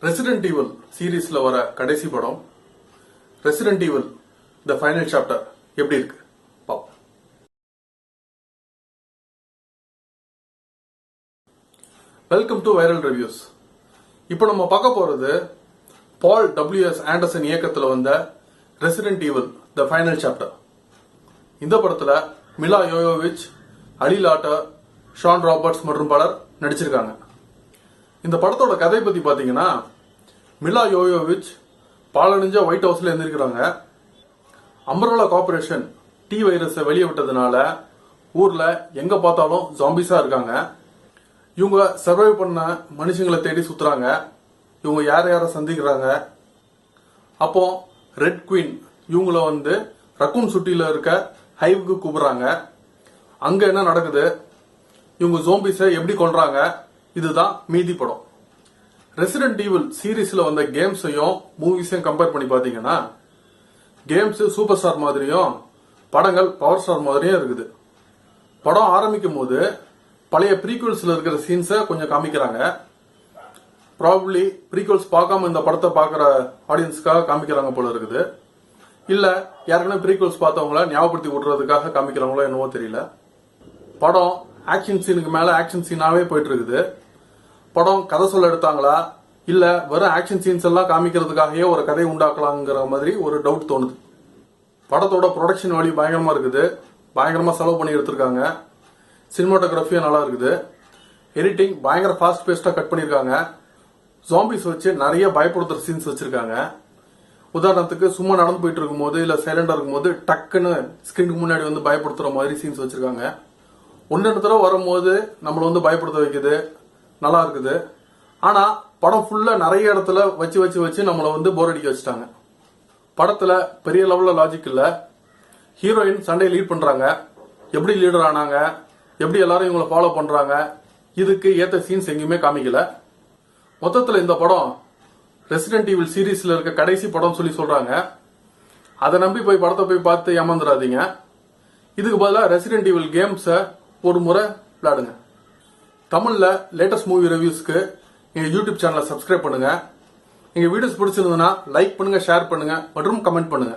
Resident evil சீரீஸ்ல வர கடைசி படம் resident evil the final chapter எப்படி இருக்கு பாப்போம். Welcome to viral reviews. இப்போ நம்ம பார்க்க போறது பால் W.S. ஆண்டர்சன் இயக்கத்தில் வந்த resident evil the final chapter. இந்த படத்துல மிலா யோயோவிச், அலி லாட்டர், ஷான் ராபர்ட்ஸ் மற்றும் பலர் நடிச்சிருக்காங்க. இந்த படத்தோட கதை பத்தி பாத்தீங்கன்னா, மிலா யோயோவிச் பாலடைஞ்ச ஒயிட் ஹவுஸ்ல இருந்திருக்கிறாங்க. அம்பர்லா கார்பரேஷன் டி வைரஸை வெளியே விட்டதுனால ஊர்ல எங்க பார்த்தாலும் ஜாம்பிஸா இருக்காங்க. இவங்க சர்வைவ் பண்ண மனுஷங்களை தேடி சுத்துறாங்க. இவங்க யார சந்திக்கிறாங்க. அப்போ ரெட் குவீன் இவங்கள வந்து ரக்கூன் சிட்டில இருக்க ஹைவுக்கு கூப்பிடுறாங்க. அங்க என்ன நடக்குது, இவங்க ஜோம்பிஸை எப்படி கொல்றாங்க, இதுதான் மீதி படம். ரெசிடென்ட் ஈவில் சீரீஸ்ல வந்த கேம்ஸையும் மூவிஸையும் கம்பேர் பண்ணி பாத்தீங்கன்னா, கேம்ஸ் சூப்பர் ஸ்டார் மாதிரியும் படங்கள் பவர் ஸ்டார் மாதிரியும் இருக்குது. படம் ஆரம்பிக்கும் போது பழைய ப்ரீக்வல்ஸ்ல இருக்கிற சீன்ஸை கொஞ்சம் காமிக்கிறாங்க. ப்ராபப்ளி ப்ரீக்வல்ஸ் பார்க்காம இந்த படத்தை பார்க்குற ஆடியன்ஸ்க்காக காமிக்கிறாங்க போல இருக்குது. இல்ல யாருக்குன்னா ப்ரீக்வல்ஸ் பார்த்தவங்கள ஞாபகப்படுத்தி விடுறதுக்காக காமிக்கிறாங்களோ என்னவோ தெரியல. படம் ஆக்ஷன் சீனுக்கு மேல ஆக்ஷன் சீனாவே போயிட்டு இருக்குது. படம் கதை சொல்ல எடுத்தாங்களா இல்ல வெறும் ஆக்ஷன் சீன்ஸ் எல்லாம் காமிக்கிறதுக்காகவே ஒரு கதை உண்டாக்கலாங்கிற மாதிரி ஒரு டவுட் தோணுது. படத்தோட ப்ரொடக்ஷன் வேல்யூ பயங்கரமா இருக்குது. பயங்கரமா செலவு பண்ணி எடுத்திருக்காங்க. சினிமாட்டோகிராஃபியும் நல்லா இருக்குது. எடிட்டிங் பயங்கர ஃபாஸ்ட் பேஸ்டா கட் பண்ணிருக்காங்க. ஜாம்பிஸ் வச்சு நிறைய பயப்படுத்துற சீன்ஸ் வச்சிருக்காங்க. உதாரணத்துக்கு சும்மா நடந்து போயிட்டு இருக்கும் போது இல்ல சைலண்டா இருக்கும் போது டக்குன்னு ஸ்கிரீனுக்கு முன்னாடி வந்து பயப்படுத்துற மாதிரி சீன்ஸ் வச்சிருக்காங்க. ஒன்னு தடவை வரும்போது நம்மள வந்து பயப்படுத்த வைக்குது, நல்லா இருக்குது. ஆனா படம் ஃபுல்லா நிறைய இடத்துல வச்சு நம்மள வந்து போர் அடிக்க வச்சுட்டாங்க. படத்துல பெரிய லெவல்ல லாஜிக் இல்ல. ஹீரோயின் சண்டையை லீட் பண்றாங்க. எப்படி லீடர் ஆனாங்க, எப்படி எல்லாரும் இவங்களை ஃபாலோ பண்றாங்க, இதுக்கு ஏத்த சீன்ஸ் எங்கேயுமே காமிக்கல. மொத்தத்துல இந்த படம் ரெசிடென்ட் ஈவில் சீரீஸ்ல இருக்க கடைசி படம் சொல்லி சொல்றாங்க. அதை நம்பி போய் படத்தை போய் பார்த்து ஏமாந்துடாதீங்க. இதுக்கு பதிலாக ரெசிடென்ட் ஈவில் கேம்ஸை ஒரு முறை விளையாடுங்க. தமிழ்ல லேட்டஸ்ட் மூவி ரிவ்யூஸ்க்கு எங்க யூடியூப் சேனலை சப்ஸ்கிரைப் பண்ணுங்க. எங்க வீடியோஸ் பிடிச்சிருந்ததுன்னா லைக் பண்ணுங்க, ஷேர் பண்ணுங்க மற்றும் கமெண்ட் பண்ணுங்க.